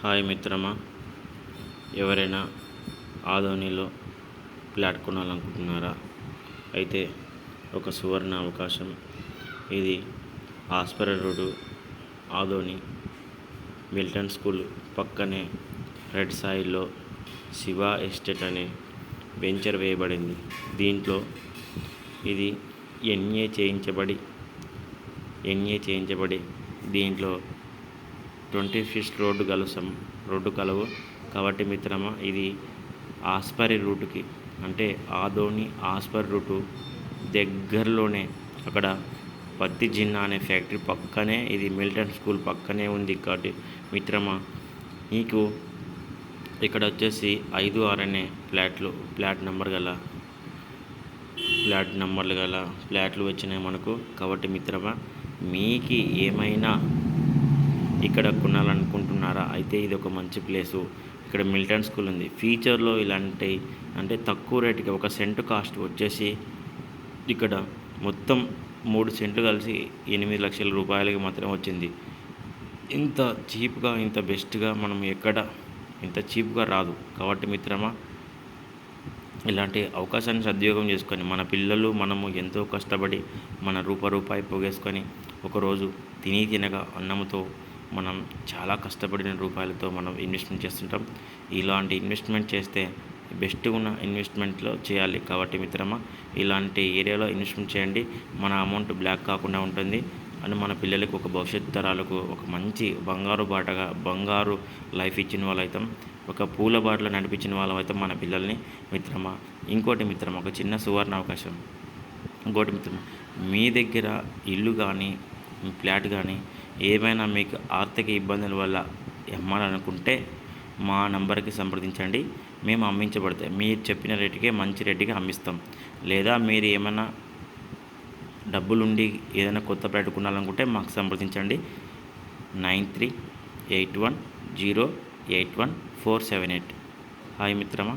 Hi మిత్రమా, ఎవరైనా ఆదోనిలో ఫ్లాట్ కొనాలనుకుంటున్నారా? అయితే ఒక సువర్ణ అవకాశం. ఇది as per road, Adoni Milton school పక్కనే రెడ్ సాయిల్లో శివ ఎస్టేట్ అనే వెంచర్ వేయబడింది. దీంట్లో ఇది ఎన్ఏ చేయించబడి దీంట్లో 20 ఫీట్ రోడ్డు కలవు. కాబట్టి మిత్రమా, ఇది ఆస్పరి రూటుకి అంటే ఆదోని ఆస్పరి రూటు దగ్గరలోనే, అక్కడ పత్తి జిన్నా అనే ఫ్యాక్టరీ పక్కనే ఇది మిల్టన్ స్కూల్ పక్కనే ఉంది. కాబట్టి మిత్రమా, నీకు ఇక్కడ వచ్చేసి 5-6 అనే ఫ్లాట్ నెంబర్లు గల ఫ్లాట్లు వచ్చినాయి మనకు. కాబట్టి మిత్రమా, మీకు ఏమైనా ఇక్కడ కొనాలనుకుంటున్నారా? అయితే ఇది ఒక మంచి ప్లేసు. ఇక్కడ మిల్టన్ స్కూల్ ఉంది. ఫ్యూచర్లో ఇలాంటి అంటే తక్కువ రేటుకి 1 సెంటు కాస్ట్ వచ్చేసి ఇక్కడ మొత్తం 3 సెంట్లు కలిసి 8 లక్షల రూపాయలకి మాత్రం వచ్చింది. ఇంత చీప్గా, ఇంత బెస్ట్గా మనం ఎక్కడ ఇంత చీప్గా రాదు. కాబట్టి మిత్రమా, ఇలాంటి అవకాశాన్ని సద్వినియోగం చేసుకొని మన పిల్లలు మనము ఎంతో కష్టపడి మన రూపాయి పోగేసుకొని ఒకరోజు తినగా అన్నంతో మనం చాలా కష్టపడిన రూపాయలతో మనం ఇన్వెస్ట్మెంట్ చేస్తుంటాం. ఇలాంటి ఇన్వెస్ట్మెంట్ చేస్తే బెస్ట్గా ఉన్న ఇన్వెస్ట్మెంట్లో చేయాలి. కాబట్టి మిత్రమా, ఇలాంటి ఏరియాలో ఇన్వెస్ట్మెంట్ చేయండి. మన అమౌంట్ బ్లాక్ కాకుండా ఉంటుంది అని మన పిల్లలకు ఒక భవిష్యత్తు తరాలకు ఒక మంచి బంగారు లైఫ్ ఇచ్చిన వాళ్ళైతాం. ఒక పూల బాటలో నడిపించిన వాళ్ళమైతే మన పిల్లల్ని. మిత్రమా, ఇంకోటి మిత్రమా, ఒక చిన్న సువర్ణ అవకాశం. ఇంకోటి మిత్రమా, మీ దగ్గర ఇల్లు కానీ ఫ్లాట్ కానీ ఏమైనా మీకు ఆర్థిక ఇబ్బందుల వల్ల అమ్మాలనుకుంటే మా నంబర్కి సంప్రదించండి. మేము అమ్మించబడతాయి. మీరు చెప్పిన రేటుకే మంచి రేటుకి అమ్మిస్తాం. లేదా మీరు ఏమైనా డబ్బులుండి ఏదైనా కొత్త ఫ్లాట్ కొనాలనుకుంటే మాకు సంప్రదించండి. 9381081478. హాయ్ మిత్రమా.